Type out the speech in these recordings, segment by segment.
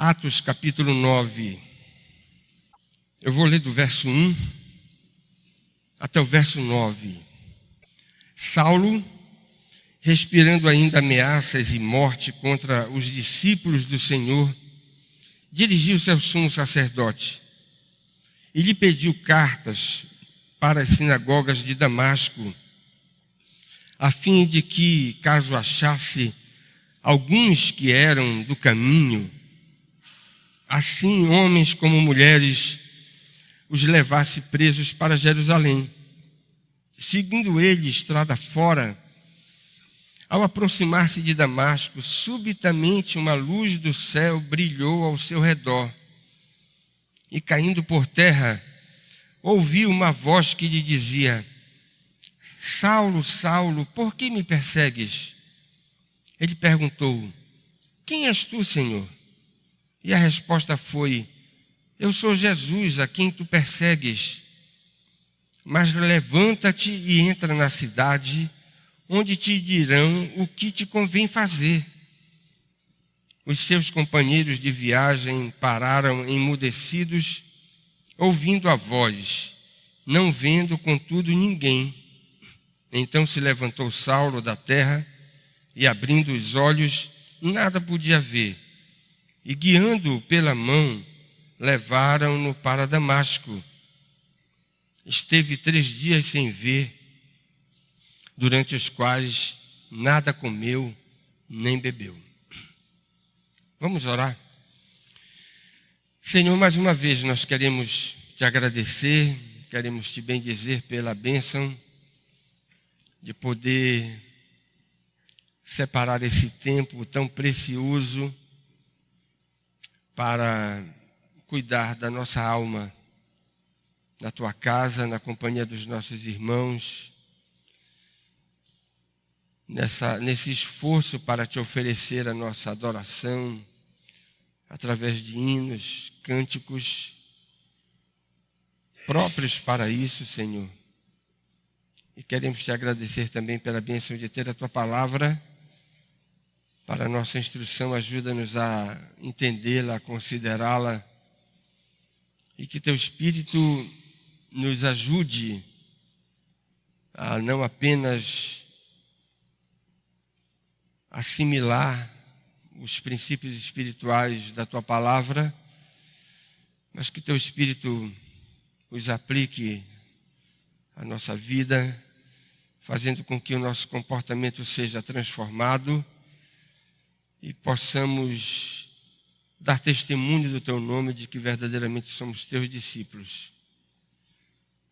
Atos capítulo 9. Eu vou ler do verso 1 até o verso 9. Saulo, respirando ainda ameaças e morte contra os discípulos do Senhor, dirigiu-se ao sumo sacerdote e lhe pediu cartas para as sinagogas de Damasco, a fim de que, caso achasse alguns que eram do caminho, assim homens como mulheres, os levasse presos para Jerusalém. Seguindo ele estrada fora, ao aproximar-se de Damasco, subitamente uma luz do céu brilhou ao seu redor. E caindo por terra, ouviu uma voz que lhe dizia: Saulo, Saulo, por que me persegues? Ele perguntou: Quem és tu, Senhor? E a resposta foi: Eu sou Jesus, a quem tu persegues. Mas levanta-te e entra na cidade, onde te dirão o que te convém fazer. Os seus companheiros de viagem pararam emudecidos, ouvindo a voz, não vendo, contudo, ninguém. Então se levantou Saulo da terra e, abrindo os olhos, nada podia ver. E, guiando-o pela mão, levaram-no para Damasco. Esteve 3 dias sem ver, durante os quais nada comeu nem bebeu. Vamos orar? Senhor, mais uma vez nós queremos te agradecer, queremos te bendizer pela bênção de poder separar esse tempo tão precioso para cuidar da nossa alma, na tua casa, na companhia dos nossos irmãos, nesse esforço para te oferecer a nossa adoração, através de hinos, cânticos próprios para isso, Senhor. E queremos te agradecer também pela bênção de ter a tua palavra para a nossa instrução. Ajuda-nos a entendê-la, a considerá-la, e que teu Espírito nos ajude a não apenas assimilar os princípios espirituais da tua palavra, mas que teu Espírito os aplique à nossa vida, fazendo com que o nosso comportamento seja transformado e possamos dar testemunho do teu nome, de que verdadeiramente somos teus discípulos.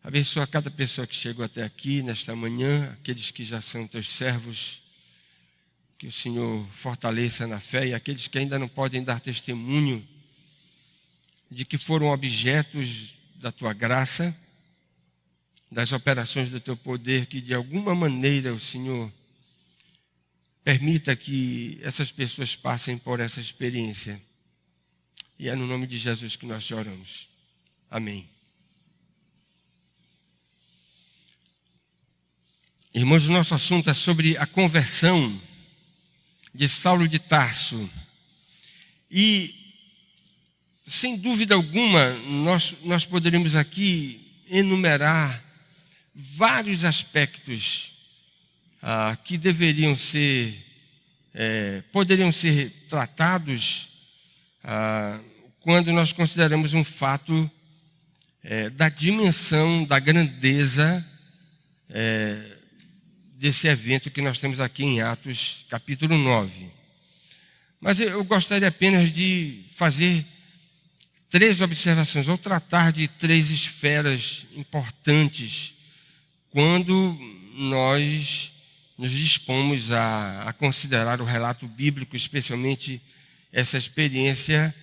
Abençoa cada pessoa que chegou até aqui nesta manhã, aqueles que já são teus servos, que o Senhor fortaleça na fé, e aqueles que ainda não podem dar testemunho de que foram objetos da tua graça, das operações do teu poder, que de alguma maneira o Senhor permita que essas pessoas passem por essa experiência. E é no nome de Jesus que nós te oramos. Amém. Irmãos, o nosso assunto é sobre a conversão de Saulo de Tarso. E, sem dúvida alguma, nós poderíamos aqui enumerar vários aspectos que poderiam ser tratados quando nós consideramos um fato da dimensão, da grandeza desse evento que nós temos aqui em Atos, capítulo 9. Mas eu gostaria apenas de fazer 3 observações, ou tratar de 3 esferas importantes, quando nós nos dispomos a considerar o relato bíblico, especialmente essa experiência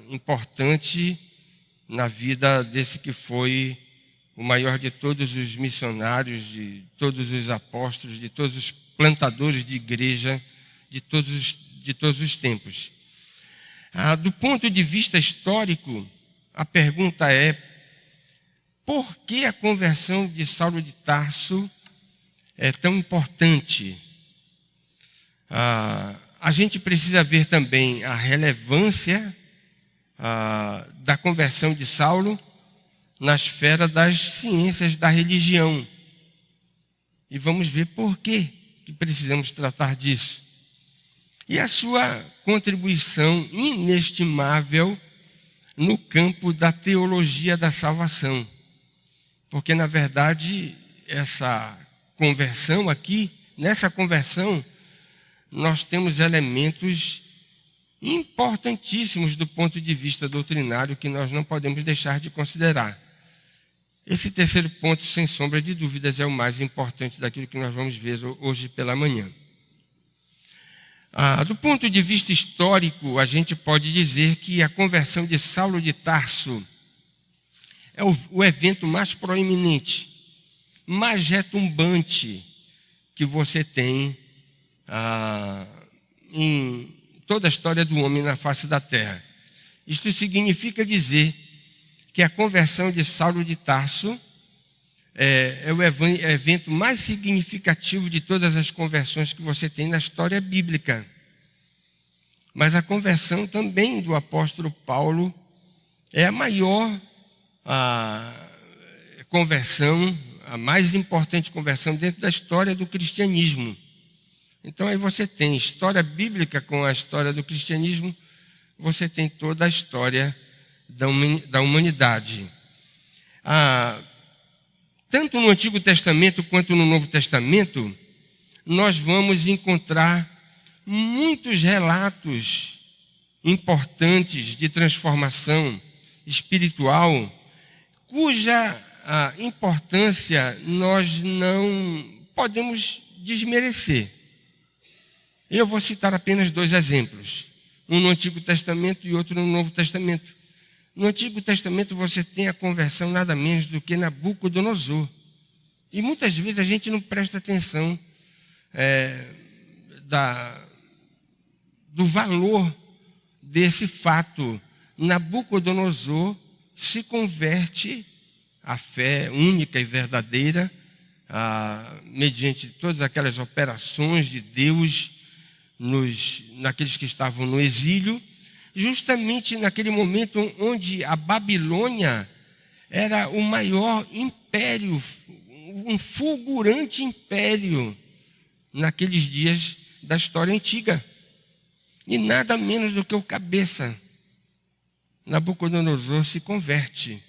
importante na vida desse que foi o maior de todos os missionários, de todos os apóstolos, de todos os plantadores de igreja, de todos os tempos. Do ponto de vista histórico, a pergunta é: por que a conversão de Saulo de Tarso é tão importante? A gente precisa ver também a relevância da conversão de Saulo na esfera das ciências da religião. E vamos ver por que precisamos tratar disso. E a sua contribuição inestimável no campo da teologia da salvação. Porque, na verdade, essa conversão aqui, nessa conversão, nós temos elementos importantíssimos do ponto de vista doutrinário que nós não podemos deixar de considerar. Esse terceiro ponto, sem sombra de dúvidas, é o mais importante daquilo que nós vamos ver hoje pela manhã. Do ponto de vista histórico, a gente pode dizer que a conversão de Saulo de Tarso é o evento mais proeminente, mais retumbante que você tem em toda a história do homem na face da terra. Isto significa dizer que a conversão de Saulo de Tarso é o evento mais significativo de todas as conversões que você tem na história bíblica. Mas a conversão também do apóstolo Paulo é a maior conversão, a mais importante conversão dentro da história do cristianismo. Então aí você tem história bíblica com a história do cristianismo, você tem toda a história da humanidade. Tanto no Antigo Testamento quanto no Novo Testamento, nós vamos encontrar muitos relatos importantes de transformação espiritual, cuja importância nós não podemos desmerecer. Eu vou citar apenas 2 exemplos, um no Antigo Testamento e outro no Novo Testamento. No Antigo Testamento você tem a conversão nada menos do que Nabucodonosor. E muitas vezes a gente não presta atenção do valor desse fato. Nabucodonosor se converte à fé única e verdadeira, mediante todas aquelas operações de Deus naqueles que estavam no exílio, justamente naquele momento onde a Babilônia era o maior império, um fulgurante império naqueles dias da história antiga. E nada menos do que o cabeça. Nabucodonosor se converte.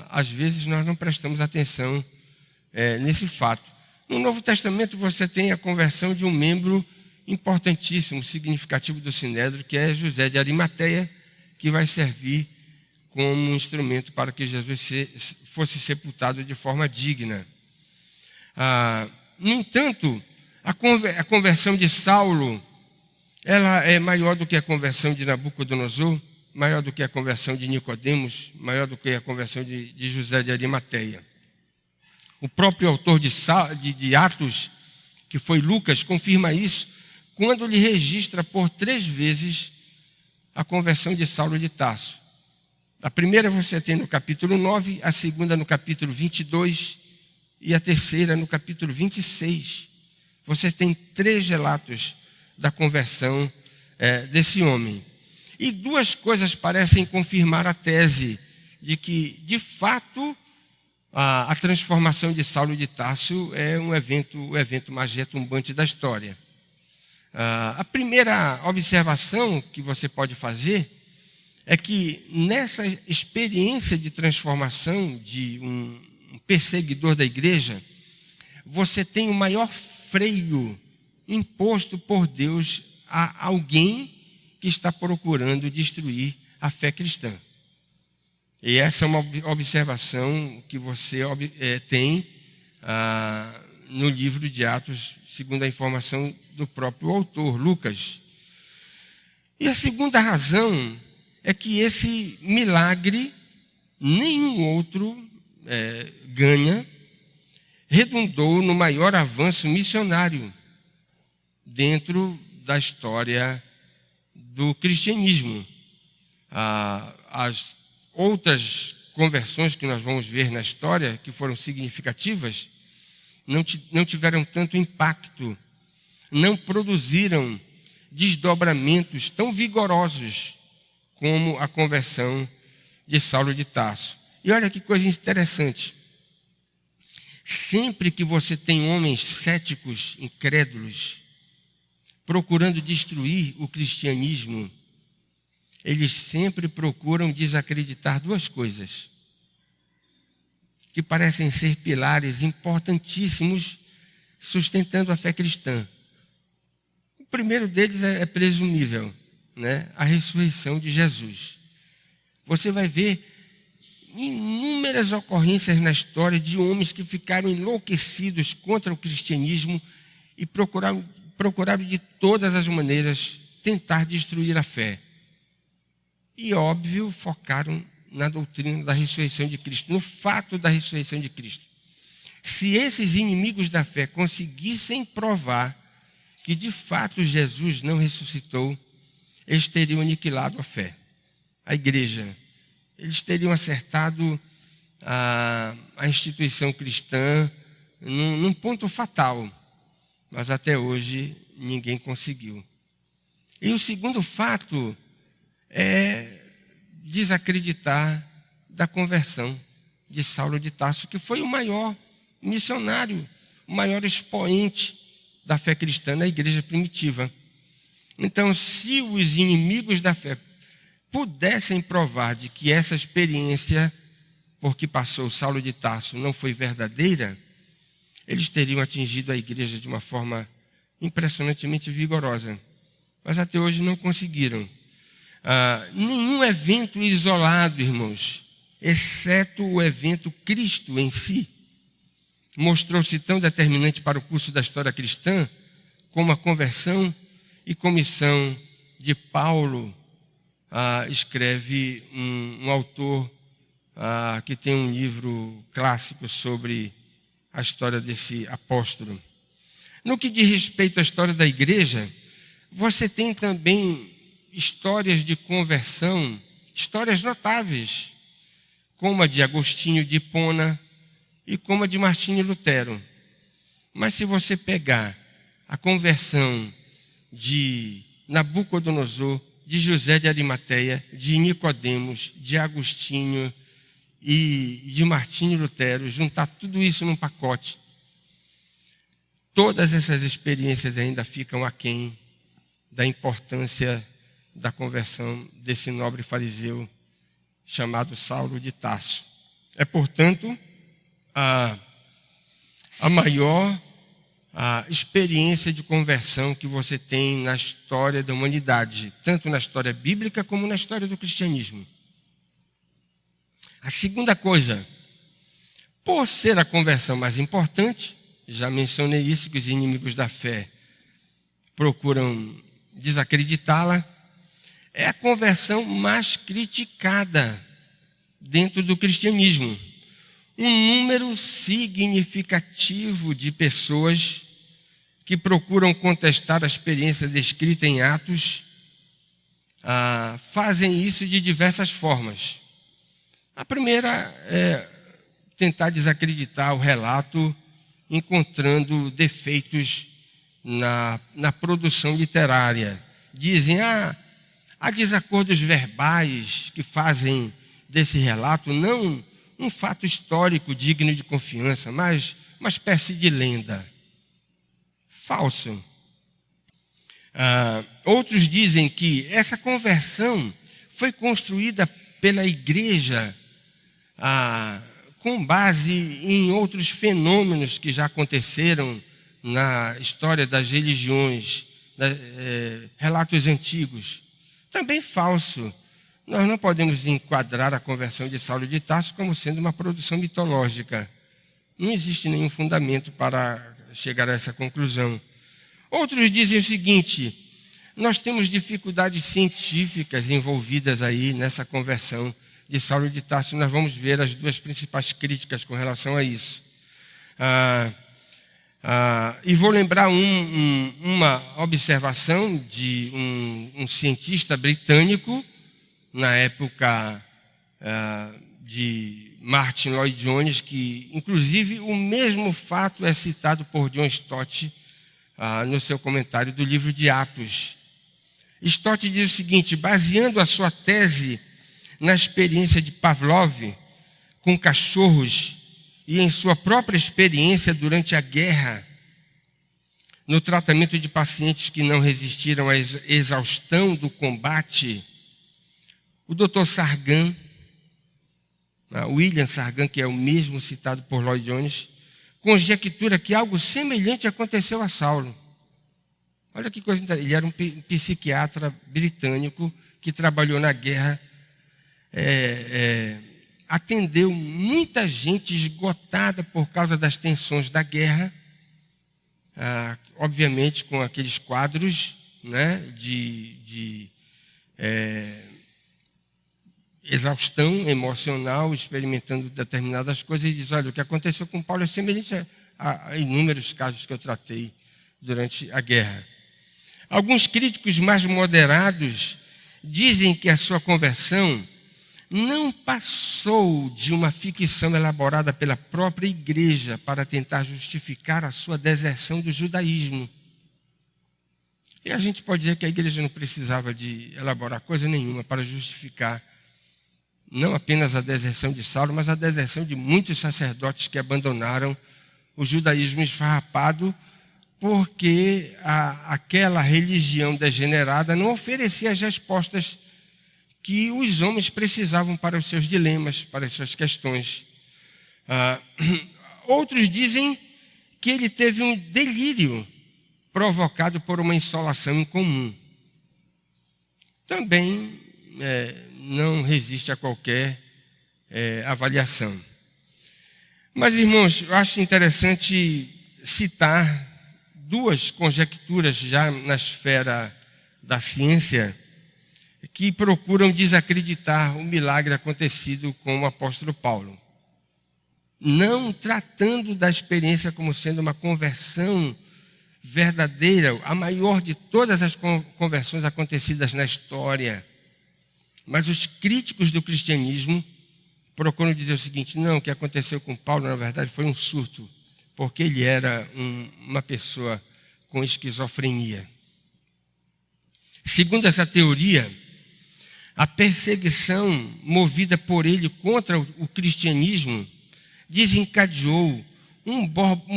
Às vezes nós não prestamos atenção nesse fato. No Novo Testamento você tem a conversão de um membro importantíssimo, significativo do Sinédrio, que é José de Arimateia, que vai servir como um instrumento para que Jesus fosse sepultado de forma digna. No entanto, a conversão de Saulo, ela é maior do que a conversão de Nabucodonosor, maior do que a conversão de Nicodemos, maior do que a conversão de José de Arimateia. O próprio autor de Atos, que foi Lucas, confirma isso quando ele registra por 3 vezes a conversão de Saulo de Tarso. A primeira você tem no capítulo 9, a segunda no capítulo 22 e a terceira no capítulo 26. Você tem 3 relatos da conversão desse homem. E 2 coisas parecem confirmar a tese de que, de fato, a transformação de Saulo de Tarso é o evento mais retumbante da história. A primeira observação que você pode fazer é que nessa experiência de transformação de um perseguidor da igreja, você tem o maior freio imposto por Deus a alguém que está procurando destruir a fé cristã. E essa é uma observação que você tem no livro de Atos, segundo a informação do próprio autor, Lucas. E a segunda razão é que esse milagre, nenhum outro ganha, redundou no maior avanço missionário dentro da história do cristianismo. As outras conversões que nós vamos ver na história, que foram significativas, não tiveram tanto impacto, não produziram desdobramentos tão vigorosos como a conversão de Saulo de Tarso. E olha que coisa interessante. Sempre que você tem homens céticos, incrédulos, procurando destruir o cristianismo, eles sempre procuram desacreditar duas coisas que parecem ser pilares importantíssimos sustentando a fé cristã. O primeiro deles é presumível, né? A ressurreição de Jesus. Você vai ver inúmeras ocorrências na história de homens que ficaram enlouquecidos contra o cristianismo e procuraram de todas as maneiras tentar destruir a fé. E, óbvio, focaram na doutrina da ressurreição de Cristo, no fato da ressurreição de Cristo. Se esses inimigos da fé conseguissem provar que, de fato, Jesus não ressuscitou, eles teriam aniquilado a fé, a igreja. Eles teriam acertado a instituição cristã num ponto fatal, mas até hoje ninguém conseguiu. E o segundo fato é desacreditar da conversão de Saulo de Tarso, que foi o maior missionário, o maior expoente da fé cristã na igreja primitiva. Então, se os inimigos da fé pudessem provar de que essa experiência por que passou Saulo de Tarso não foi verdadeira, eles teriam atingido a igreja de uma forma impressionantemente vigorosa. Mas até hoje não conseguiram. Nenhum evento isolado, irmãos, exceto o evento Cristo em si, mostrou-se tão determinante para o curso da história cristã como a conversão e comissão de Paulo. Escreve um autor que tem um livro clássico sobre a história desse apóstolo. No que diz respeito à história da igreja, você tem também histórias de conversão, histórias notáveis, como a de Agostinho de Hipona e como a de Martinho Lutero. Mas se você pegar a conversão de Nabucodonosor, de José de Arimateia, de Nicodemos, de Agostinho e de Martinho Lutero, juntar tudo isso num pacote, todas essas experiências ainda ficam aquém da importância da conversão desse nobre fariseu chamado Saulo de Tarso. É, portanto, a maior experiência de conversão que você tem na história da humanidade, tanto na história bíblica como na história do cristianismo. A segunda coisa, por ser a conversão mais importante, já mencionei isso, que os inimigos da fé procuram desacreditá-la, é a conversão mais criticada dentro do cristianismo. Um número significativo de pessoas que procuram contestar a experiência descrita em Atos fazem isso de diversas formas. A primeira é tentar desacreditar o relato, encontrando defeitos na produção literária. Dizem, há desacordos verbais que fazem desse relato não um fato histórico digno de confiança, mas uma espécie de lenda. Falso. Outros dizem que essa conversão foi construída pela igreja com base em outros fenômenos que já aconteceram na história das religiões, relatos antigos. Também falso. Nós não podemos enquadrar a conversão de Saulo de Tarso como sendo uma produção mitológica. Não existe nenhum fundamento para chegar a essa conclusão. Outros dizem o seguinte: nós temos dificuldades científicas envolvidas aí nessa conversão de Saulo de Tarso. Nós vamos ver as duas principais críticas com relação a isso. E vou lembrar uma observação de um cientista britânico, na época de Martin Lloyd Jones, que, inclusive, o mesmo fato é citado por John Stott no seu comentário do livro de Atos. Stott diz o seguinte: baseando a sua tese na experiência de Pavlov com cachorros e em sua própria experiência durante a guerra, no tratamento de pacientes que não resistiram à exaustão do combate, o Dr. Sargan, William Sargan, que é o mesmo citado por Lloyd Jones, conjectura que algo semelhante aconteceu a Saulo. Olha que coisa interessante. Ele era um psiquiatra britânico que trabalhou na guerra, atendeu muita gente esgotada por causa das tensões da guerra, obviamente com aqueles quadros, né, de exaustão emocional, experimentando determinadas coisas, e diz: olha, o que aconteceu com Paulo é semelhante a inúmeros casos que eu tratei durante a guerra. Alguns críticos mais moderados dizem que a sua conversão não passou de uma ficção elaborada pela própria igreja para tentar justificar a sua deserção do judaísmo. E a gente pode dizer que a igreja não precisava de elaborar coisa nenhuma para justificar não apenas a deserção de Saulo, mas a deserção de muitos sacerdotes que abandonaram o judaísmo esfarrapado, porque aquela religião degenerada não oferecia as respostas que os homens precisavam para os seus dilemas, para as suas questões. Outros dizem que ele teve um delírio provocado por uma insolação incomum. Também não resiste a qualquer avaliação. Mas, irmãos, eu acho interessante citar duas conjecturas já na esfera da ciência que procuram desacreditar o milagre acontecido com o apóstolo Paulo, não tratando da experiência como sendo uma conversão verdadeira, a maior de todas as conversões acontecidas na história. Mas os críticos do cristianismo procuram dizer o seguinte: não, o que aconteceu com Paulo, na verdade, foi um surto, porque ele era uma pessoa com esquizofrenia. Segundo essa teoria, a perseguição movida por ele contra o cristianismo desencadeou um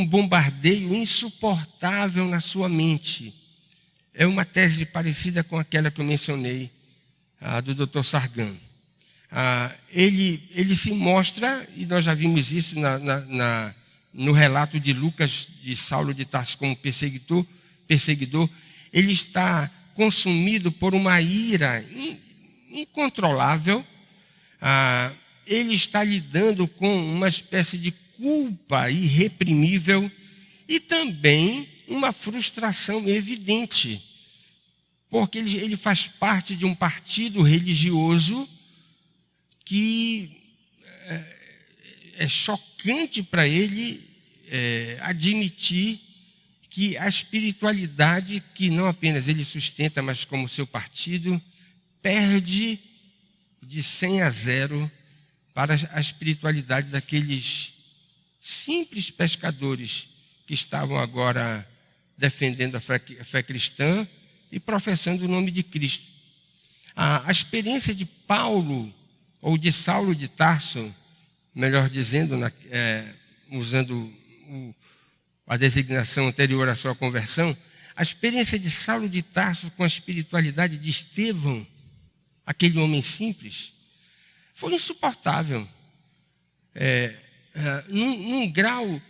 bombardeio insuportável na sua mente. É uma tese parecida com aquela que eu mencionei, do Dr. Sargan. Ele se mostra, e nós já vimos isso no relato de Lucas, de Saulo de Tarso como perseguidor, ele está consumido por uma ira incontrolável. Ele está lidando com uma espécie de culpa irreprimível e também uma frustração evidente, porque ele faz parte de um partido religioso que é chocante para ele admitir que a espiritualidade, que não apenas ele sustenta, mas como seu partido, perde de 100 a 0 para a espiritualidade daqueles simples pescadores que estavam agora defendendo a fé cristã e professando o nome de Cristo. A experiência de Paulo, ou de Saulo de Tarso, melhor dizendo, usando a designação anterior à sua conversão, a experiência de Saulo de Tarso com a espiritualidade de Estevão, aquele homem simples, foi insuportável. Num grau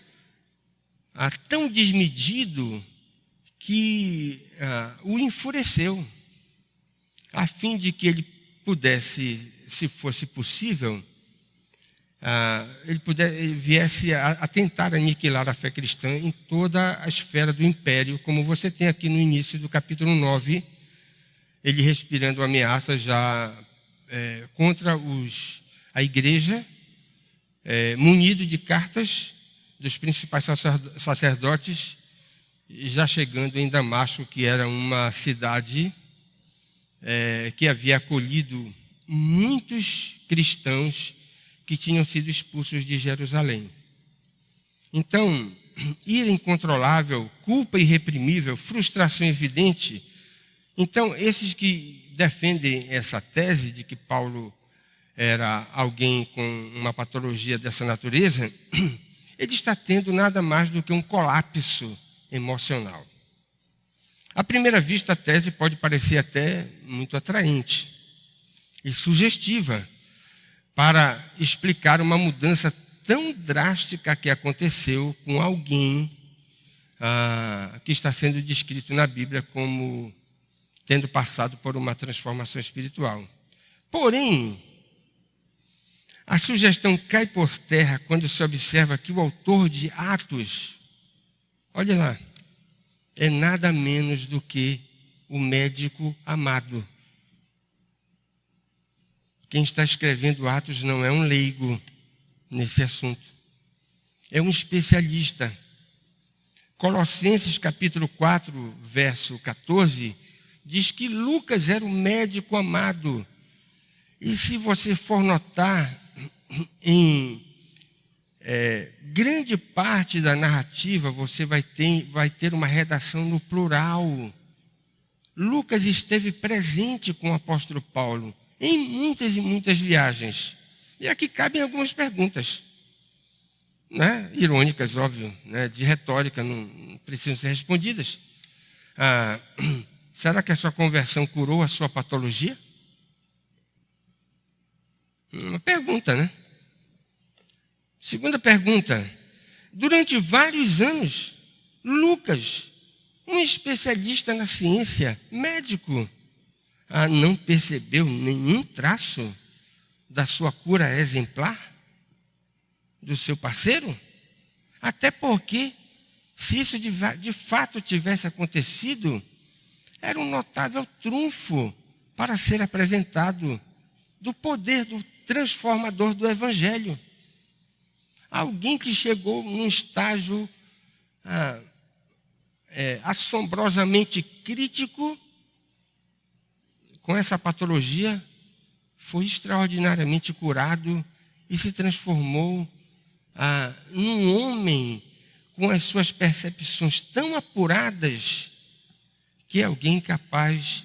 tão desmedido que o enfureceu, a fim de que ele pudesse, se fosse possível, ele viesse a tentar aniquilar a fé cristã em toda a esfera do império, como você tem aqui no início do capítulo 9, ele respirando ameaças já contra a igreja, munido de cartas dos principais sacerdotes, já chegando em Damasco, que era uma cidade que havia acolhido muitos cristãos que tinham sido expulsos de Jerusalém. Então, ira incontrolável, culpa irreprimível, frustração evidente, Então, esses que defendem essa tese de que Paulo era alguém com uma patologia dessa natureza, ele está tendo nada mais do que um colapso emocional. À primeira vista, a tese pode parecer até muito atraente e sugestiva para explicar uma mudança tão drástica que aconteceu com alguém que está sendo descrito na Bíblia como tendo passado por uma transformação espiritual. Porém, a sugestão cai por terra quando se observa que o autor de Atos, olha lá, é nada menos do que o médico amado. Quem está escrevendo Atos não é um leigo nesse assunto, é um especialista. Colossenses capítulo 4, verso 14, diz que Lucas era o médico amado. E se você for notar, em grande parte da narrativa você vai ter uma redação no plural. Lucas esteve presente com o apóstolo Paulo em muitas e muitas viagens. E aqui cabem algumas perguntas, né? Irônicas, óbvio, né? De retórica, não precisam ser respondidas. Será que a sua conversão curou a sua patologia? Uma pergunta, né? Segunda pergunta. Durante vários anos, Lucas, um especialista na ciência, médico, não percebeu nenhum traço da sua cura exemplar do seu parceiro? Até porque, se isso de fato tivesse acontecido, era um notável trunfo para ser apresentado do poder do transformador do Evangelho. Alguém que chegou num estágio assombrosamente crítico com essa patologia, foi extraordinariamente curado e se transformou num homem com as suas percepções tão apuradas que é alguém capaz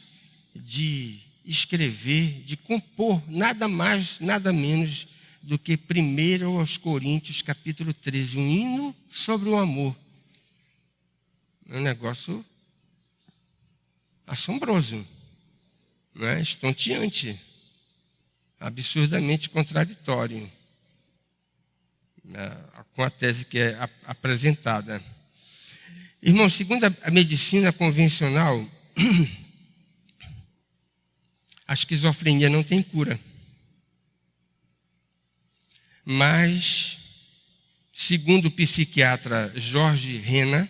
de escrever, de compor nada mais, nada menos do que 1 aos Coríntios, capítulo 13, um hino sobre o amor. É um negócio assombroso, não é? Estonteante, absurdamente contraditório com a tese que é apresentada. Irmãos, segundo a medicina convencional, a esquizofrenia não tem cura. Mas, segundo o psiquiatra Jorge Rena,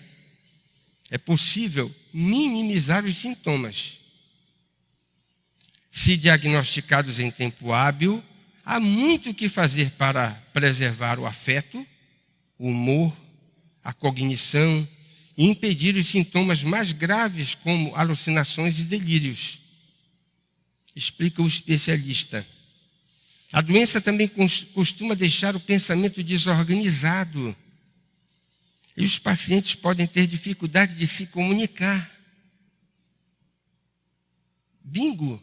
é possível minimizar os sintomas. Se diagnosticados em tempo hábil, há muito o que fazer para preservar o afeto, o humor, a cognição e impedir os sintomas mais graves, como alucinações e delírios. Explica o especialista. A doença também costuma deixar o pensamento desorganizado. E os pacientes podem ter dificuldade de se comunicar. Bingo,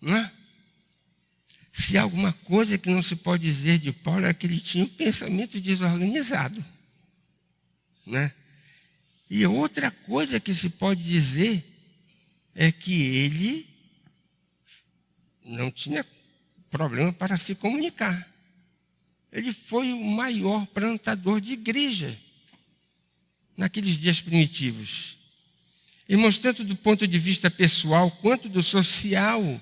não é? Se há alguma coisa que não se pode dizer de Paulo, é que ele tinha um pensamento desorganizado, né? E outra coisa que se pode dizer é que ele não tinha problema para se comunicar. Ele foi o maior plantador de igreja naqueles dias primitivos. Irmãos, tanto do ponto de vista pessoal quanto do social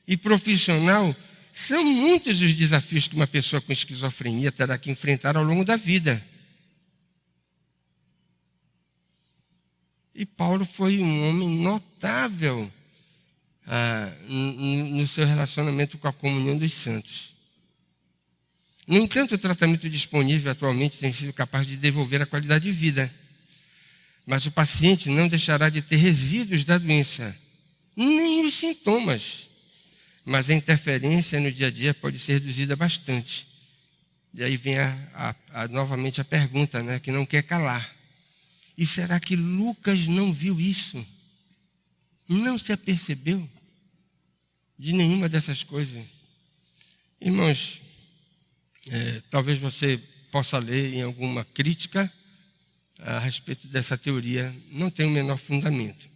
e profissional, são muitos os desafios que uma pessoa com esquizofrenia terá que enfrentar ao longo da vida. E Paulo foi um homem notável no seu relacionamento com a comunhão dos santos. No entanto, o tratamento disponível atualmente tem sido capaz de devolver a qualidade de vida. Mas o paciente não deixará de ter resíduos da doença, nem os sintomas. Mas a interferência no dia a dia pode ser reduzida bastante. E aí vem novamente a pergunta, né, que não quer calar. E será que Lucas não viu isso? Não se apercebeu de nenhuma dessas coisas. Irmãos, talvez você possa ler em alguma crítica a respeito dessa teoria, não tem o menor fundamento.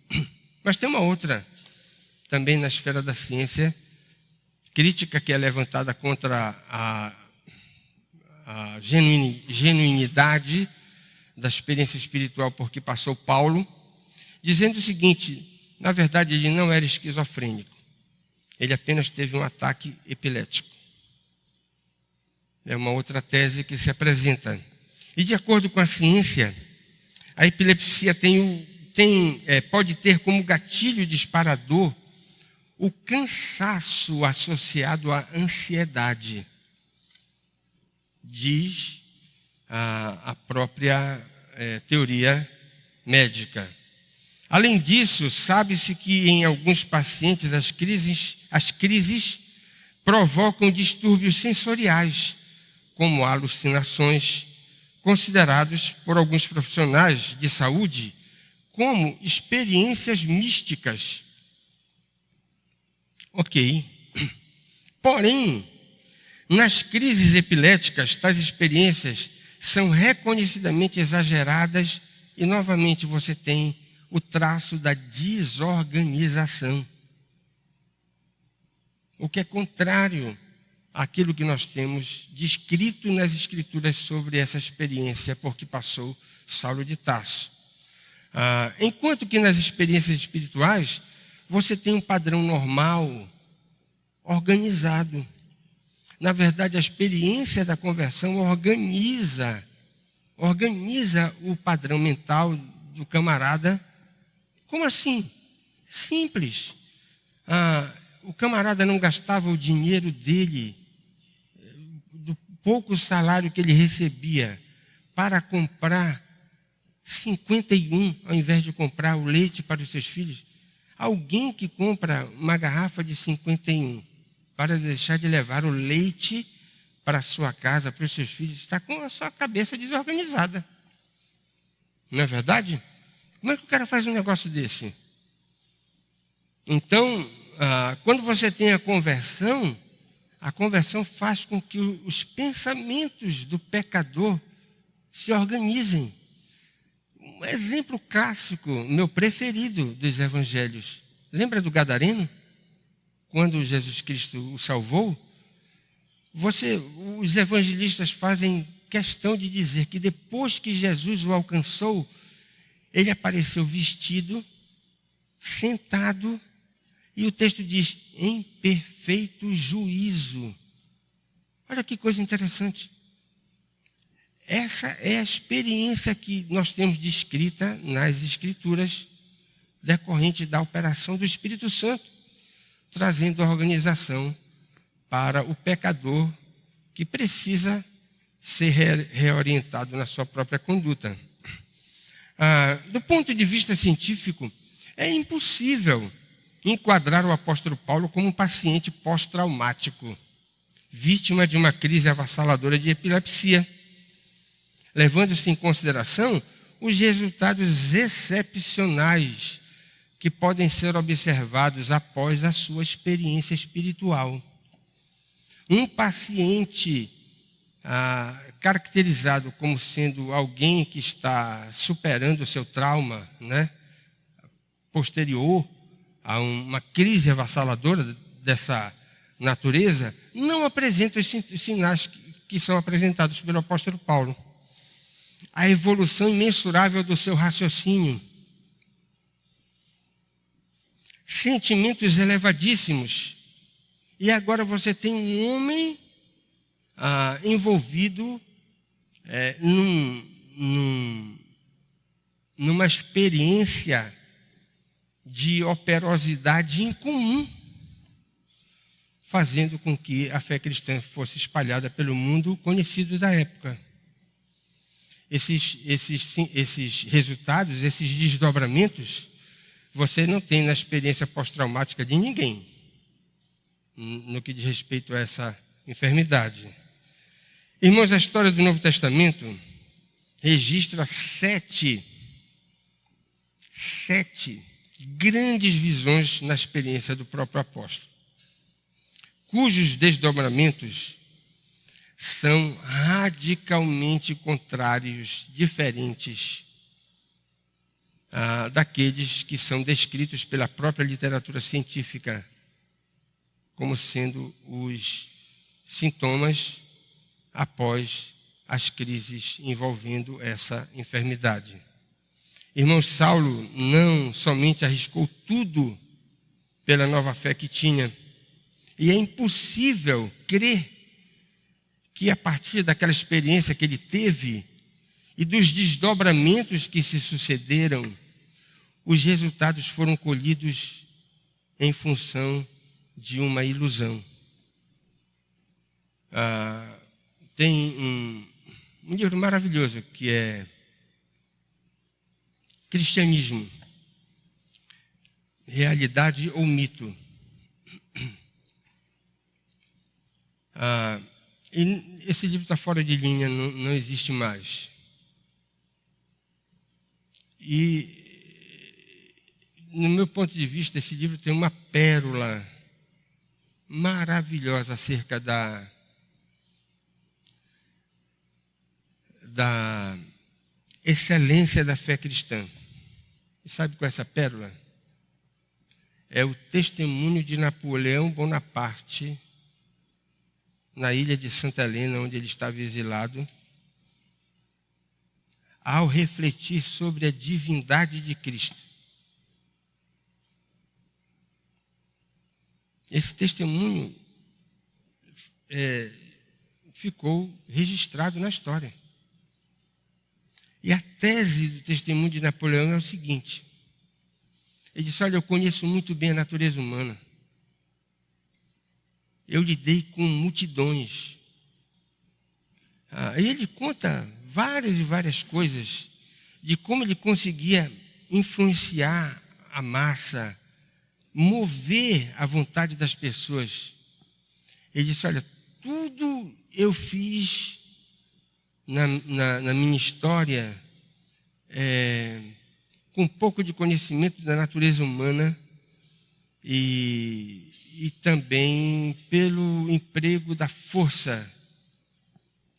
Mas tem uma outra, também na esfera da ciência, crítica que é levantada contra a genuinidade da experiência espiritual por que passou Paulo, dizendo o seguinte: na verdade ele não era esquizofrênico, ele apenas teve um ataque epilético. É uma outra tese que se apresenta. E de acordo com a ciência, a epilepsia pode ter como gatilho disparador o cansaço associado à ansiedade, diz a própria teoria médica. Além disso, sabe-se que em alguns pacientes as crises provocam distúrbios sensoriais, como alucinações, considerados por alguns profissionais de saúde como experiências místicas. Ok. Porém, nas crises epiléticas, tais experiências são reconhecidamente exageradas e, novamente, você tem o traço da desorganização, o que é contrário àquilo que nós temos descrito nas Escrituras sobre essa experiência por que passou Saulo de Tarso. Enquanto que nas experiências espirituais, você tem um padrão normal, organizado. Na verdade, a experiência da conversão organiza o padrão mental do camarada. Como assim? Simples. O camarada não gastava o dinheiro dele, do pouco salário que ele recebia, para comprar 51, ao invés de comprar o leite para os seus filhos. Alguém que compra uma garrafa de 51 para deixar de levar o leite para a sua casa, para os seus filhos, está com a sua cabeça desorganizada. Não é verdade? Como é que o cara faz um negócio desse? Então, quando você tem a conversão faz com que os pensamentos do pecador se organizem. Um exemplo clássico, meu preferido dos evangelhos. Lembra do Gadareno? Quando Jesus Cristo o salvou? Os evangelistas fazem questão de dizer que depois que Jesus o alcançou, ele apareceu vestido, sentado, e o texto diz, em perfeito juízo. Olha que coisa interessante. Essa é a experiência que nós temos descrita nas Escrituras, decorrente da operação do Espírito Santo, trazendo a organização para o pecador que precisa ser reorientado na sua própria conduta. Do ponto de vista científico, é impossível enquadrar o apóstolo Paulo como um paciente pós-traumático, vítima de uma crise avassaladora de epilepsia, levando-se em consideração os resultados excepcionais que podem ser observados após a sua experiência espiritual. Um paciente caracterizado como sendo alguém que está superando o seu trauma, posterior a uma crise avassaladora dessa natureza, não apresenta os sinais que são apresentados pelo apóstolo Paulo. A evolução imensurável do seu raciocínio, sentimentos elevadíssimos. E agora você tem um homem envolvido numa experiência de operosidade incomum, fazendo com que a fé cristã fosse espalhada pelo mundo conhecido da época. Esses resultados, esses desdobramentos, você não tem na experiência pós-traumática de ninguém, no que diz respeito a essa enfermidade. Irmãos, a história do Novo Testamento registra sete grandes visões na experiência do próprio apóstolo, cujos desdobramentos são radicalmente contrários, diferentes daqueles que são descritos pela própria literatura científica como sendo os sintomas após as crises envolvendo essa enfermidade. Irmão, Saulo não somente arriscou tudo pela nova fé que tinha, e é impossível crer que a partir daquela experiência que ele teve e dos desdobramentos que se sucederam, os resultados foram colhidos em função de uma ilusão. Tem um livro maravilhoso que é Cristianismo, Realidade ou Mito. E esse livro está fora de linha, não existe mais. E, no meu ponto de vista, esse livro tem uma pérola maravilhosa acerca da excelência da fé cristã. E sabe qual é essa pérola? É o testemunho de Napoleão Bonaparte, na ilha de Santa Helena, onde ele estava exilado, ao refletir sobre a divindade de Cristo. Esse testemunho ficou registrado na história. E a tese do testemunho de Napoleão é o seguinte: ele disse, olha, eu conheço muito bem a natureza humana. Eu lidei com multidões. E ele conta várias e várias coisas de como ele conseguia influenciar a massa, mover a vontade das pessoas. Ele disse, olha, tudo eu fiz na minha história com um pouco de conhecimento da natureza humana e também pelo emprego da força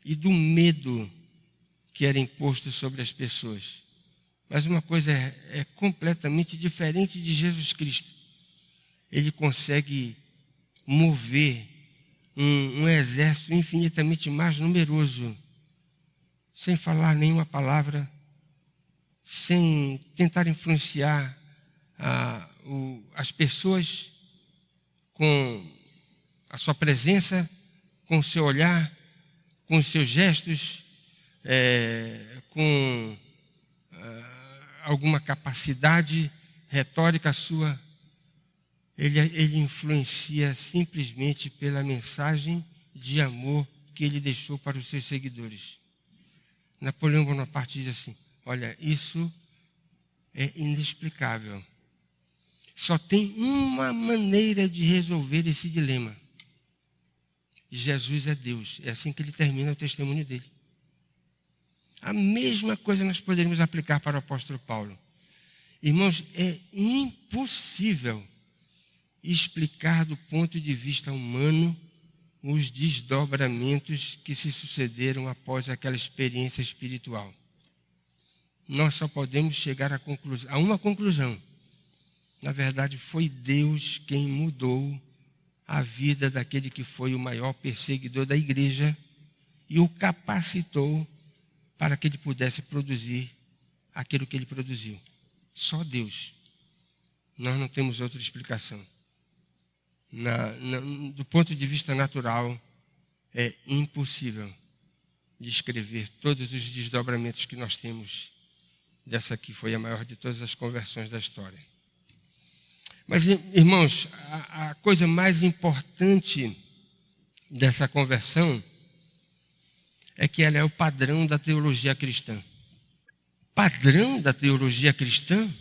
e do medo que era imposto sobre as pessoas. Mas uma coisa é completamente diferente de Jesus Cristo. Ele consegue mover um exército infinitamente mais numeroso, sem falar nenhuma palavra, sem tentar influenciar as pessoas com a sua presença, com o seu olhar, com os seus gestos, com alguma capacidade retórica sua. Ele influencia simplesmente pela mensagem de amor que ele deixou para os seus seguidores. Napoleão Bonaparte diz assim, olha, isso é inexplicável. Só tem uma maneira de resolver esse dilema. Jesus é Deus. É assim que ele termina o testemunho dele. A mesma coisa nós poderíamos aplicar para o apóstolo Paulo. Irmãos, é impossível explicar do ponto de vista humano os desdobramentos que se sucederam após aquela experiência espiritual. Nós só podemos chegar a uma conclusão. Na verdade, foi Deus quem mudou a vida daquele que foi o maior perseguidor da igreja e o capacitou para que ele pudesse produzir aquilo que ele produziu. Só Deus. Nós não temos outra explicação. Do ponto de vista natural, é impossível descrever todos os desdobramentos que nós temos dessa que foi a maior de todas as conversões da história. Mas, irmãos, a coisa mais importante dessa conversão é que ela é o padrão da teologia cristã. Padrão da teologia cristã?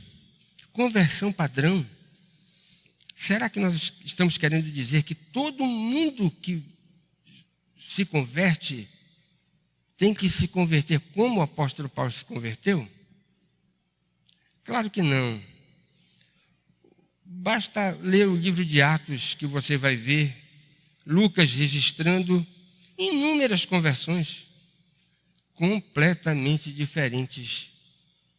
Conversão padrão? Será que nós estamos querendo dizer que todo mundo que se converte tem que se converter como o apóstolo Paulo se converteu? Claro que não. Basta ler o livro de Atos que você vai ver Lucas registrando inúmeras conversões completamente diferentes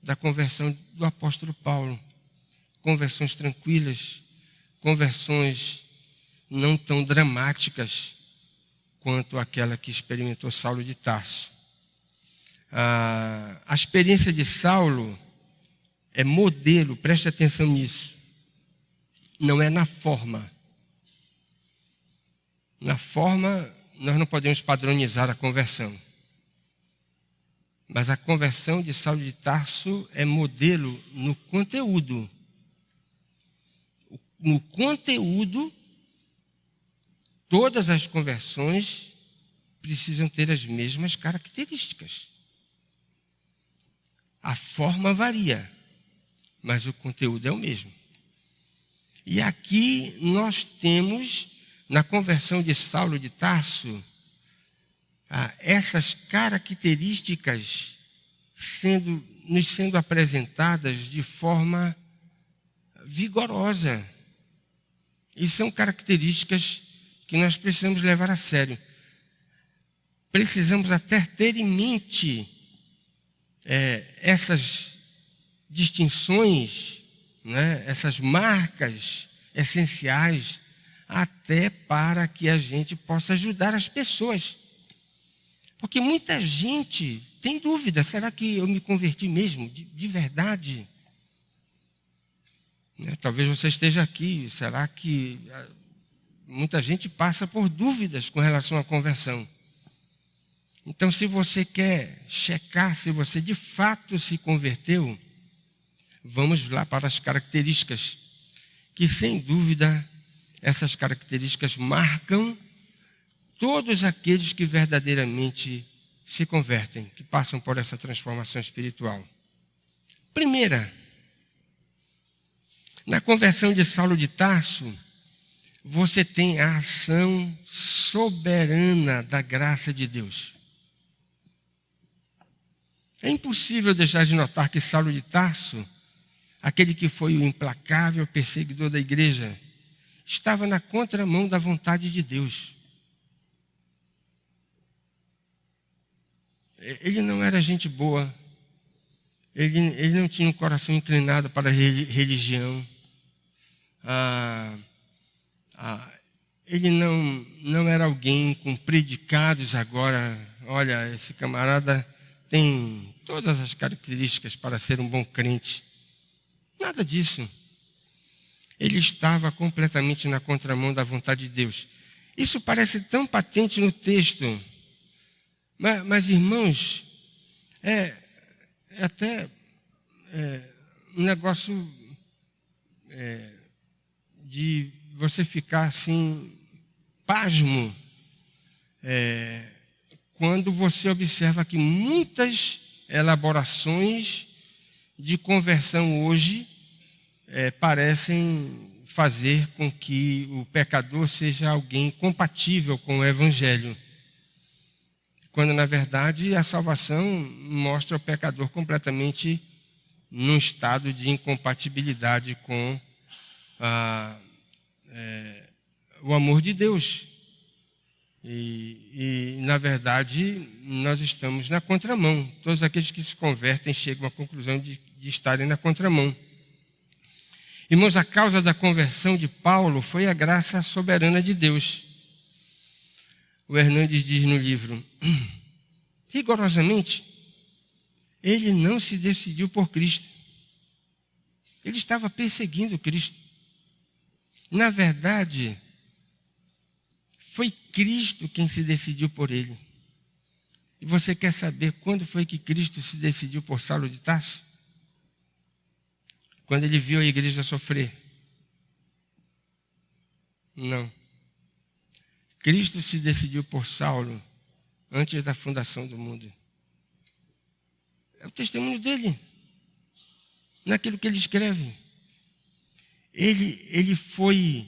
da conversão do apóstolo Paulo. Conversões tranquilas, conversões não tão dramáticas quanto aquela que experimentou Saulo de Tarso. A experiência de Saulo é modelo, preste atenção nisso. Não é na forma. Na forma, nós não podemos padronizar a conversão. Mas a conversão de Saulo de Tarso é modelo no conteúdo. No conteúdo, todas as conversões precisam ter as mesmas características. A forma varia, mas o conteúdo é o mesmo. E aqui nós temos, na conversão de Saulo de Tarso, essas características nos sendo apresentadas de forma vigorosa. E são características que nós precisamos levar a sério. Precisamos até ter em mente essas distinções, né, essas marcas essenciais, até para que a gente possa ajudar as pessoas. Porque muita gente tem dúvida, será que eu me converti mesmo, de verdade? Talvez você esteja aqui, será que muita gente passa por dúvidas com relação à conversão? Então, se você quer checar se você de fato se converteu, vamos lá para as características, que sem dúvida essas características marcam todos aqueles que verdadeiramente se convertem, que passam por essa transformação espiritual. Primeira, na conversão de Saulo de Tarso, você tem a ação soberana da graça de Deus. É impossível deixar de notar que Saulo de Tarso, aquele que foi o implacável perseguidor da igreja, estava na contramão da vontade de Deus. Ele não era gente boa, ele não tinha um coração inclinado para a religião, ele não era alguém com predicados agora, olha, esse camarada tem todas as características para ser um bom crente. Nada disso. Ele estava completamente na contramão da vontade de Deus. Isso parece tão patente no texto. Mas irmãos, é até um negócio de você ficar assim, pasmo, quando você observa que muitas elaborações de conversão hoje parecem fazer com que o pecador seja alguém compatível com o Evangelho. Quando, na verdade, a salvação mostra o pecador completamente num estado de incompatibilidade com o amor de Deus. E, na verdade, nós estamos na contramão. Todos aqueles que se convertem chegam à conclusão de estarem na contramão. Irmãos, a causa da conversão de Paulo foi a graça soberana de Deus. O Hernandes diz no livro, rigorosamente, ele não se decidiu por Cristo. Ele estava perseguindo Cristo. Na verdade, foi Cristo quem se decidiu por ele. E você quer saber quando foi que Cristo se decidiu por Saulo de Tarso? Quando ele viu a igreja sofrer. Não. Cristo se decidiu por Saulo antes da fundação do mundo. É o testemunho dele, naquilo que ele escreve. Ele foi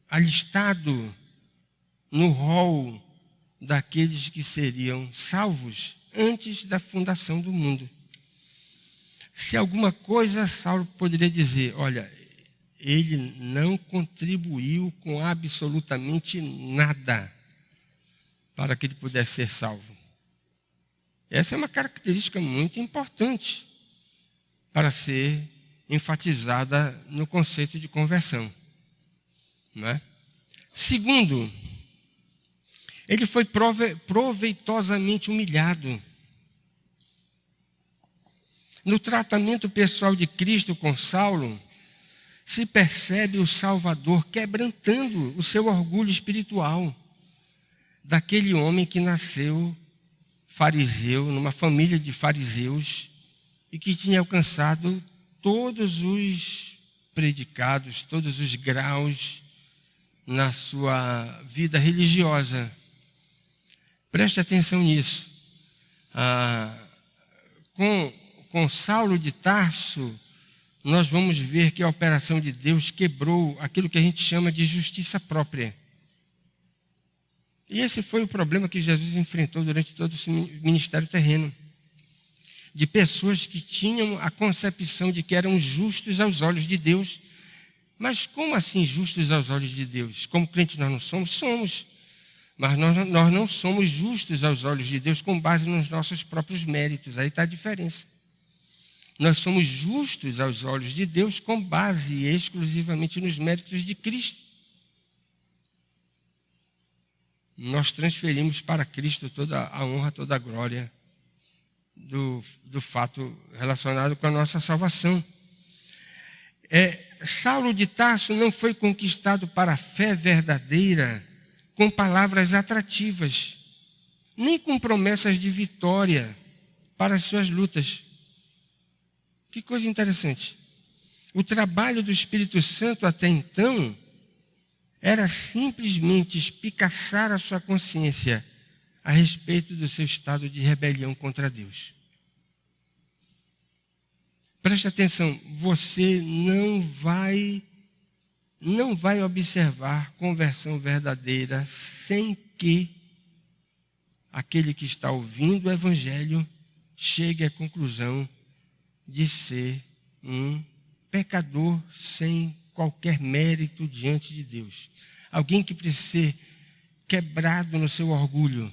alistado no rol daqueles que seriam salvos antes da fundação do mundo. Se alguma coisa Saulo poderia dizer, olha, ele não contribuiu com absolutamente nada para que ele pudesse ser salvo. Essa é uma característica muito importante para ser enfatizada no conceito de conversão. Não é? Segundo, ele foi proveitosamente humilhado. No tratamento pessoal de Cristo com Saulo, se percebe o Salvador quebrantando o seu orgulho espiritual daquele homem que nasceu fariseu, numa família de fariseus, e que tinha alcançado todos os predicados, todos os graus na sua vida religiosa. Preste atenção nisso. Com Saulo de Tarso, nós vamos ver que a operação de Deus quebrou aquilo que a gente chama de justiça própria. E esse foi o problema que Jesus enfrentou durante todo o seu ministério terreno. De pessoas que tinham a concepção de que eram justos aos olhos de Deus. Mas como assim justos aos olhos de Deus? Como crentes nós não somos? Somos. Mas nós não somos justos aos olhos de Deus com base nos nossos próprios méritos. Aí está a diferença. Nós somos justos aos olhos de Deus com base exclusivamente nos méritos de Cristo. Nós transferimos para Cristo toda a honra, toda a glória do fato relacionado com a nossa salvação. Saulo de Tarso não foi conquistado para a fé verdadeira com palavras atrativas, nem com promessas de vitória para as suas lutas. Que coisa interessante. O trabalho do Espírito Santo até então era simplesmente espicaçar a sua consciência a respeito do seu estado de rebelião contra Deus. Preste atenção, você não vai observar conversão verdadeira sem que aquele que está ouvindo o Evangelho chegue à conclusão de ser um pecador sem qualquer mérito diante de Deus. Alguém que precisa ser quebrado no seu orgulho.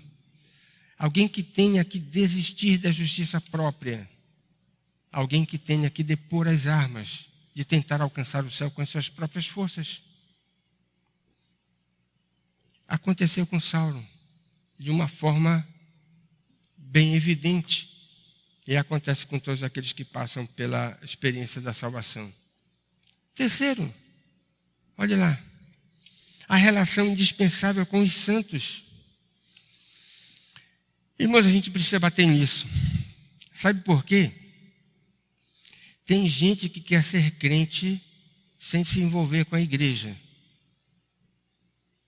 Alguém que tenha que desistir da justiça própria. Alguém que tenha que depor as armas de tentar alcançar o céu com as suas próprias forças. Aconteceu com Saulo de uma forma bem evidente. E acontece com todos aqueles que passam pela experiência da salvação. Terceiro, olha lá, a relação indispensável com os santos. Irmãos, a gente precisa bater nisso. Sabe por quê? Tem gente que quer ser crente sem se envolver com a igreja.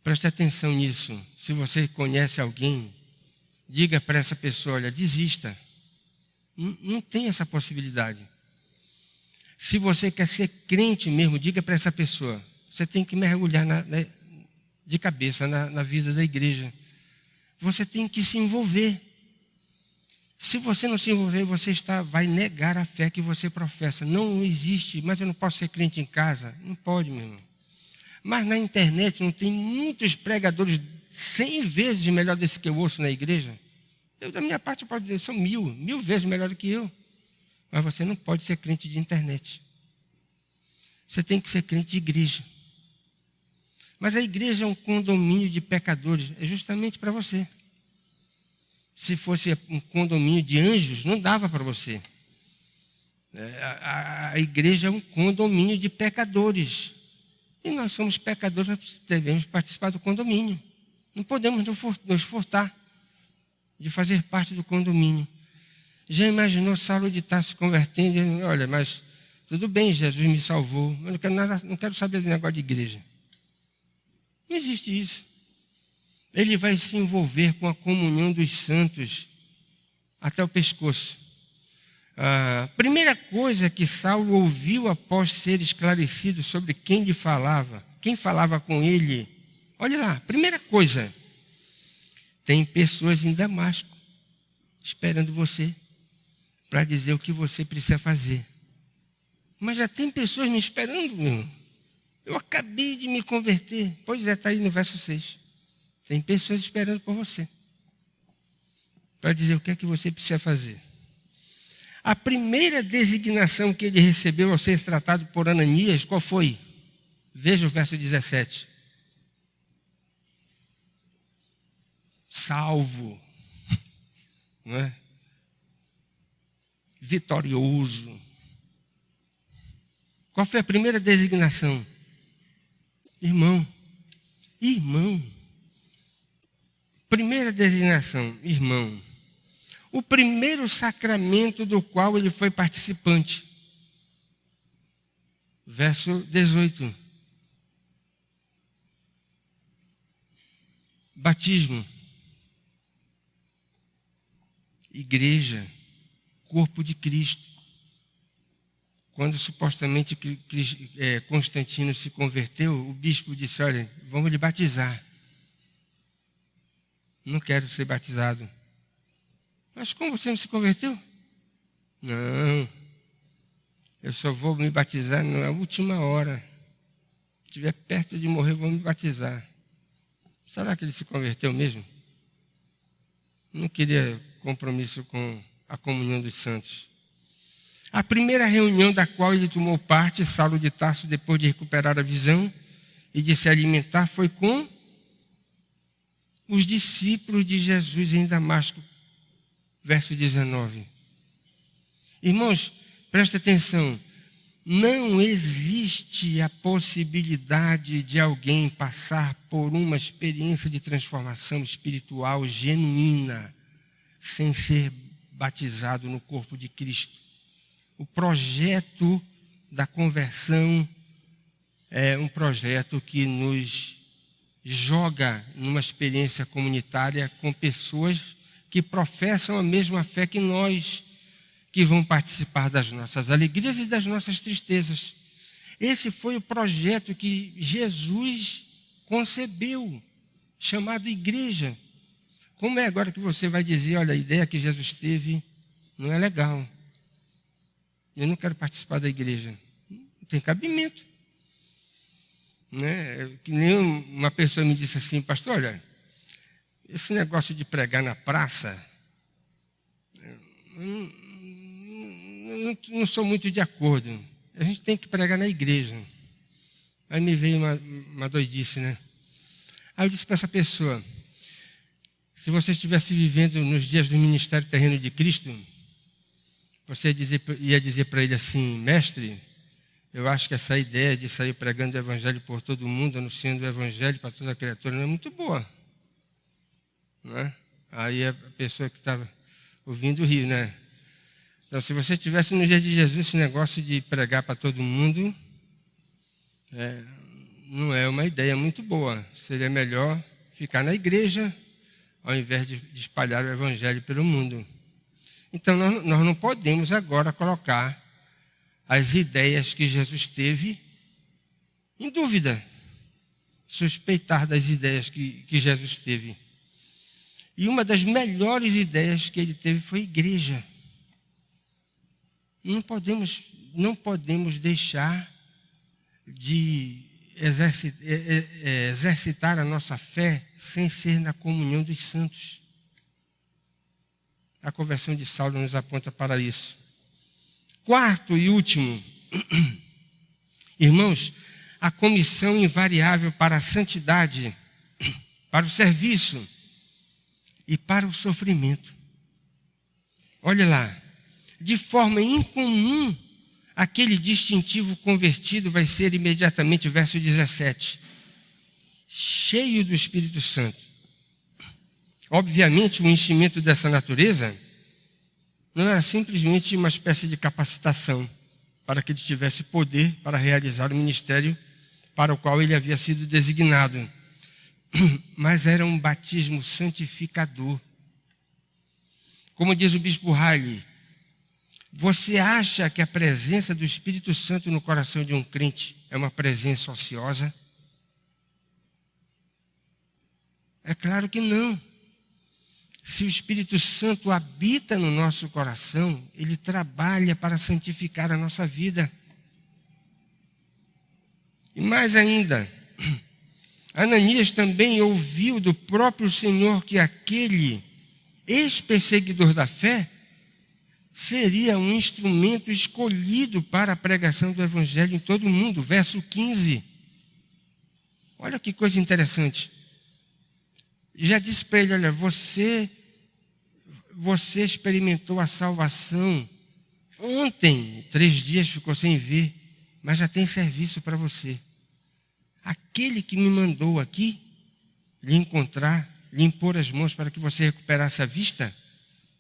Preste atenção nisso. Se você conhece alguém, diga para essa pessoa, olha, desista. Não tem essa possibilidade. Se você quer ser crente mesmo, diga para essa pessoa, você tem que mergulhar de cabeça na vida da igreja. Você tem que se envolver. Se você não se envolver, você vai negar a fé que você professa. Não existe, mas eu não posso ser crente em casa. Não pode, meu irmão. Mas na internet não tem muitos pregadores 100 vezes melhor desse que eu ouço na igreja? Eu, da minha parte, posso dizer, são mil vezes melhor do que eu. Mas você não pode ser crente de internet. Você tem que ser crente de igreja. Mas a igreja é um condomínio de pecadores. É justamente para você. Se fosse um condomínio de anjos, não dava para você. A igreja é um condomínio de pecadores. E nós somos pecadores, nós devemos participar do condomínio. Não podemos nos furtar de fazer parte do condomínio. Já imaginou Saulo de Tarso se convertendo e dizendo, olha, mas tudo bem, Jesus me salvou, eu não quero saber do negócio de igreja. Não existe isso. Ele vai se envolver com a comunhão dos santos até o pescoço. A primeira coisa que Saulo ouviu após ser esclarecido sobre quem lhe falava, quem falava com ele, olha lá, primeira coisa, tem pessoas em Damasco esperando você para dizer o que você precisa fazer. Mas já tem pessoas me esperando, meu irmão. Eu acabei de me converter. Pois é, está aí no verso 6. Tem pessoas esperando por você, para dizer o que é que você precisa fazer. A primeira designação que ele recebeu ao ser tratado por Ananias, qual foi? Veja o verso 17. Salvo, não é? Vitorioso. Qual foi a primeira designação? Irmão. Irmão. Primeira designação, irmão. O primeiro sacramento do qual ele foi participante. Verso 18. Batismo. Igreja. Corpo de Cristo. Quando supostamente Constantino se converteu, o bispo disse, olha, vamos lhe batizar. Não quero ser batizado. Mas como você não se converteu? Não, eu só vou me batizar na última hora. Se estiver perto de morrer, eu vou me batizar. Será que ele se converteu mesmo? Não queria compromisso com a comunhão dos santos. A primeira reunião da qual ele tomou parte, Saulo de Tarso, depois de recuperar a visão e de se alimentar, foi com os discípulos de Jesus em Damasco. Verso 19. Irmãos, presta atenção. Não existe a possibilidade de alguém passar por uma experiência de transformação espiritual genuína sem ser batizado no corpo de Cristo. O projeto da conversão é um projeto que nos joga numa experiência comunitária com pessoas que professam a mesma fé que nós, que vão participar das nossas alegrias e das nossas tristezas. Esse foi o projeto que Jesus concebeu, chamado igreja. Como é agora que você vai dizer, olha, a ideia que Jesus teve não é legal. Eu não quero participar da igreja. Não tem cabimento. Né? Que nem uma pessoa me disse assim, pastor, olha, esse negócio de pregar na praça, não sou muito de acordo. A gente tem que pregar na igreja. Aí me veio uma doidice, né? Aí eu disse para essa pessoa, se você estivesse vivendo nos dias do ministério terreno de Cristo, você ia dizer para ele assim, mestre, eu acho que essa ideia de sair pregando o evangelho por todo mundo, anunciando o evangelho para toda criatura, não é muito boa. Não é? Aí a pessoa que estava ouvindo ri, né? Então, se você estivesse no dia de Jesus, esse negócio de pregar para todo mundo, não é uma ideia muito boa. Seria melhor ficar na igreja, ao invés de espalhar o evangelho pelo mundo. Então, nós não podemos agora colocar as ideias que Jesus teve em dúvida. Suspeitar das ideias que Jesus teve. E uma das melhores ideias que ele teve foi a igreja. Não podemos deixar de exercitar a nossa fé sem ser na comunhão dos santos. A conversão de Saulo nos aponta para isso. Quarto e último, irmãos, a comissão invariável para a santidade, para o serviço e para o sofrimento. Olha lá, de forma incomum, aquele distintivo convertido vai ser imediatamente, verso 17, cheio do Espírito Santo. Obviamente, o enchimento dessa natureza não era simplesmente uma espécie de capacitação para que ele tivesse poder para realizar o ministério para o qual ele havia sido designado, mas era um batismo santificador. Como diz o bispo Riley, você acha que a presença do Espírito Santo no coração de um crente é uma presença ociosa? É claro que não. Se o Espírito Santo habita no nosso coração, ele trabalha para santificar a nossa vida. E mais ainda, Ananias também ouviu do próprio Senhor que aquele ex-perseguidor da fé seria um instrumento escolhido para a pregação do Evangelho em todo o mundo. Verso 15. Olha que coisa interessante. Já disse para ele, olha, você experimentou a salvação ontem, 3 dias ficou sem ver, mas já tem serviço para você. Aquele que me mandou aqui, lhe encontrar, lhe impor as mãos para que você recuperasse a vista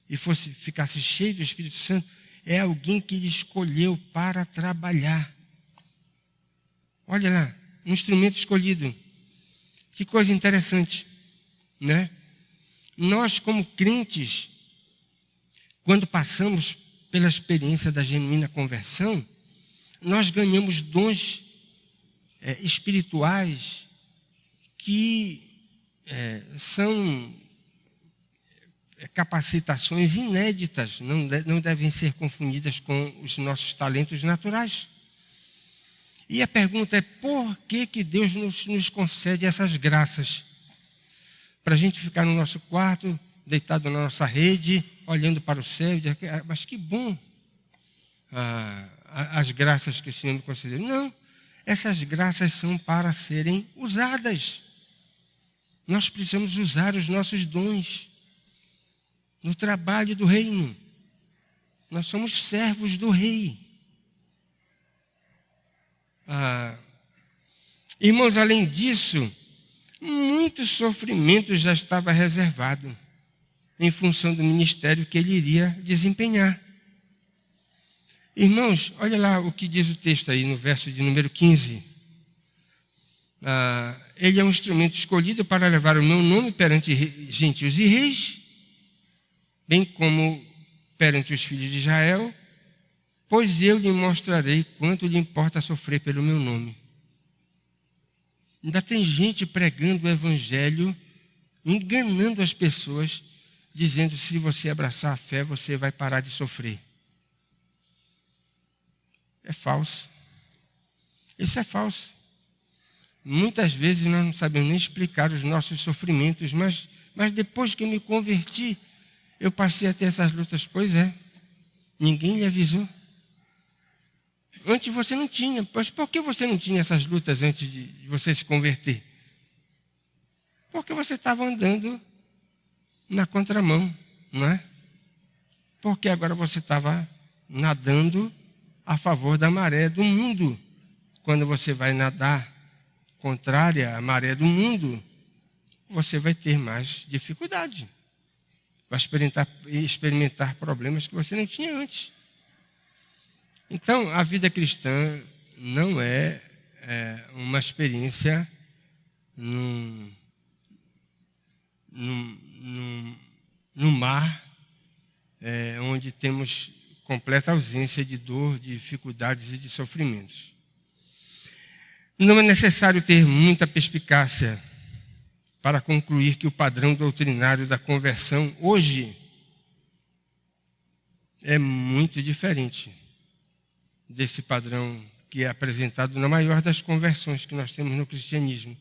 e ficasse cheio do Espírito Santo, é alguém que ele escolheu para trabalhar. Olha lá, um instrumento escolhido. Que coisa interessante, né? Nós, como crentes, quando passamos pela experiência da genuína conversão, nós ganhamos dons espirituais que são capacitações inéditas, não devem ser confundidas com os nossos talentos naturais. E a pergunta é, por que Deus nos concede essas graças? Para a gente ficar no nosso quarto, deitado na nossa rede, olhando para o céu e dizer, mas que bom as graças que o Senhor me concedeu. Não, essas graças são para serem usadas. Nós precisamos usar os nossos dons no trabalho do reino. Nós somos servos do rei. Irmãos, além disso, muito sofrimento já estava reservado em função do ministério que ele iria desempenhar. Irmãos, olha lá o que diz o texto aí no verso de número 15. Ele é um instrumento escolhido para levar o meu nome perante gentios e reis, bem como perante os filhos de Israel, pois eu lhe mostrarei quanto lhe importa sofrer pelo meu nome. Ainda tem gente pregando o Evangelho, enganando as pessoas, dizendo que se você abraçar a fé, você vai parar de sofrer. É falso. Isso é falso. Muitas vezes nós não sabemos nem explicar os nossos sofrimentos, mas depois que eu me converti, eu passei a ter essas lutas. Pois é, ninguém lhe avisou. Antes você não tinha. Mas por que você não tinha essas lutas antes de você se converter? Porque você estava andando na contramão, não é? Porque agora você estava nadando a favor da maré do mundo. Quando você vai nadar contrária à maré do mundo, você vai ter mais dificuldade. Vai experimentar problemas que você não tinha antes. Então, a vida cristã não é uma experiência no mar onde temos completa ausência de dor, de dificuldades e de sofrimentos. Não é necessário ter muita perspicácia para concluir que o padrão doutrinário da conversão hoje é muito diferente desse padrão que é apresentado na maior das conversões que nós temos no cristianismo,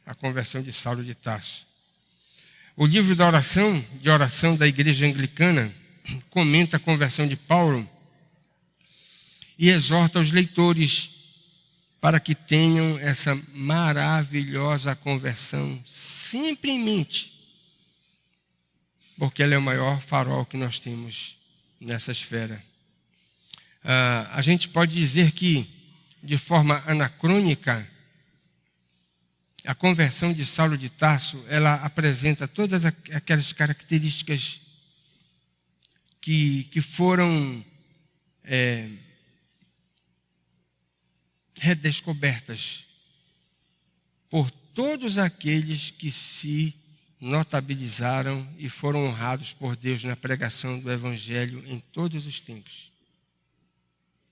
a conversão de Saulo de Tarso. O livro de oração da Igreja Anglicana, comenta a conversão de Paulo e exorta os leitores para que tenham essa maravilhosa conversão sempre em mente, porque ela é o maior farol que nós temos nessa esfera. A gente pode dizer que, de forma anacrônica, a conversão de Saulo de Tarso, ela apresenta todas aquelas características que foram redescobertas por todos aqueles que se notabilizaram e foram honrados por Deus na pregação do Evangelho em todos os tempos.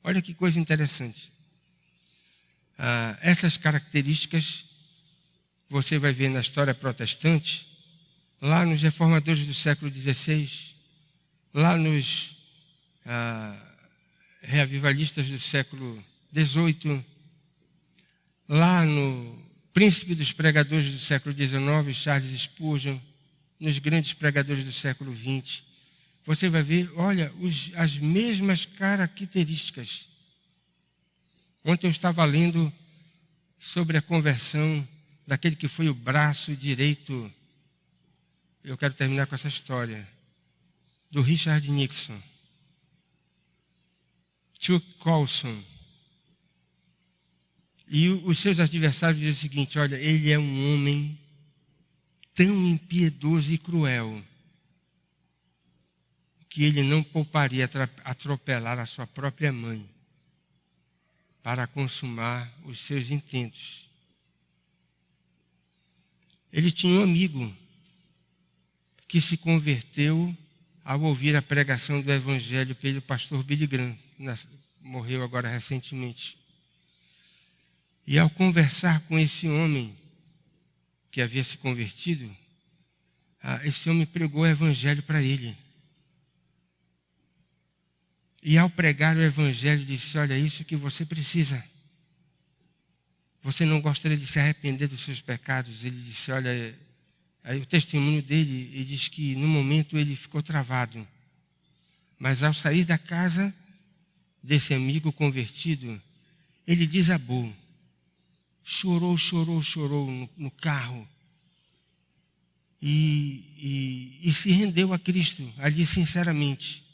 Olha que coisa interessante. Essas características você vai ver na história protestante, lá nos reformadores do século XVI, lá nos reavivalistas do século XVIII, lá no príncipe dos pregadores do século XIX, Charles Spurgeon, nos grandes pregadores do século XX, você vai ver, olha, as mesmas características. Ontem eu estava lendo sobre a conversão daquele que foi o braço direito, eu quero terminar com essa história, do Richard Nixon, Chuck Colson. E os seus adversários dizem o seguinte, olha, ele é um homem tão impiedoso e cruel que ele não pouparia atropelar a sua própria mãe para consumar os seus intentos. Ele tinha um amigo que se converteu ao ouvir a pregação do Evangelho pelo pastor Billy Graham, morreu agora recentemente. E ao conversar com esse homem que havia se convertido, esse homem pregou o Evangelho para ele. E ao pregar o Evangelho, disse, olha, é isso que você precisa. Você não gostaria de se arrepender dos seus pecados? Ele disse, olha, aí o testemunho dele, ele diz que no momento ele ficou travado. Mas ao sair da casa desse amigo convertido, ele desabou. Chorou no carro. E se rendeu a Cristo, ali sinceramente.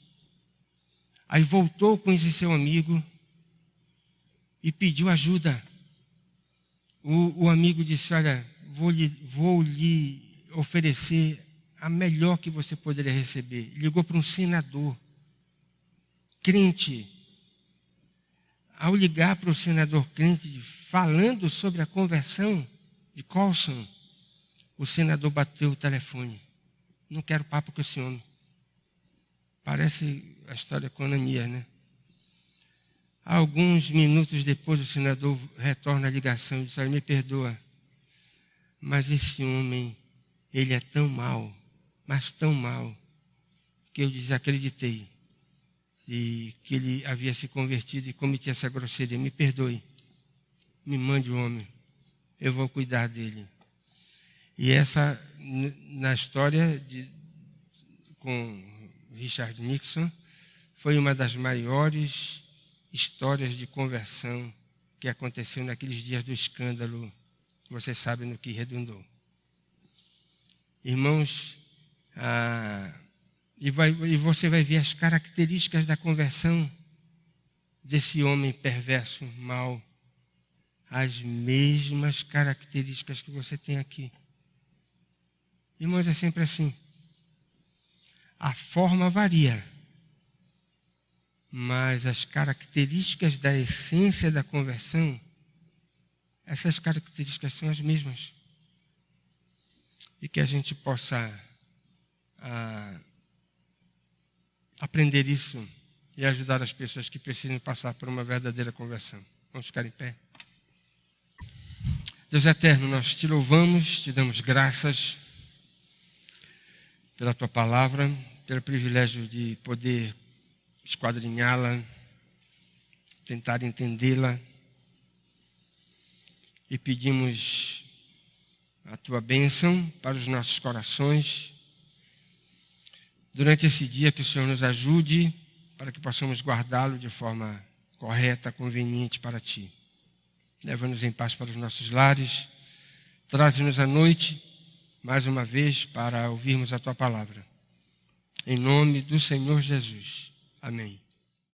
Aí voltou com esse seu amigo e pediu ajuda. O amigo disse, olha, vou lhe oferecer a melhor que você poderia receber. Ligou para um senador, crente. Ao ligar para o senador crente, falando sobre a conversão de Colson, o senador bateu o telefone. Não quero papo com esse homem. Parece a história com Ananias, né? Alguns minutos depois, o senador retorna a ligação e diz, olha, me perdoa, mas esse homem, ele é tão mau, mas tão mau, que eu desacreditei e que ele havia se convertido e cometi essa grosseria. Me perdoe, me mande o homem, eu vou cuidar dele. E essa, na história com Richard Nixon, foi uma das maiores histórias de conversão que aconteceu naqueles dias do escândalo. Vocês sabem no que redundou. Irmãos, e você vai ver as características da conversão desse homem perverso, mau. As mesmas características que você tem aqui. Irmãos, é sempre assim. A forma varia, mas as características da essência da conversão, essas características são as mesmas. E que a gente possa aprender isso e ajudar as pessoas que precisam passar por uma verdadeira conversão. Vamos ficar em pé. Deus eterno, nós te louvamos, te damos graças pela tua palavra, pelo privilégio de poder esquadrinhá-la, tentar entendê-la, e pedimos a tua bênção para os nossos corações. Durante esse dia, que o Senhor nos ajude para que possamos guardá-lo de forma correta, conveniente para ti. Leva-nos em paz para os nossos lares, traze-nos à noite, mais uma vez, para ouvirmos a tua palavra. Em nome do Senhor Jesus. Amém.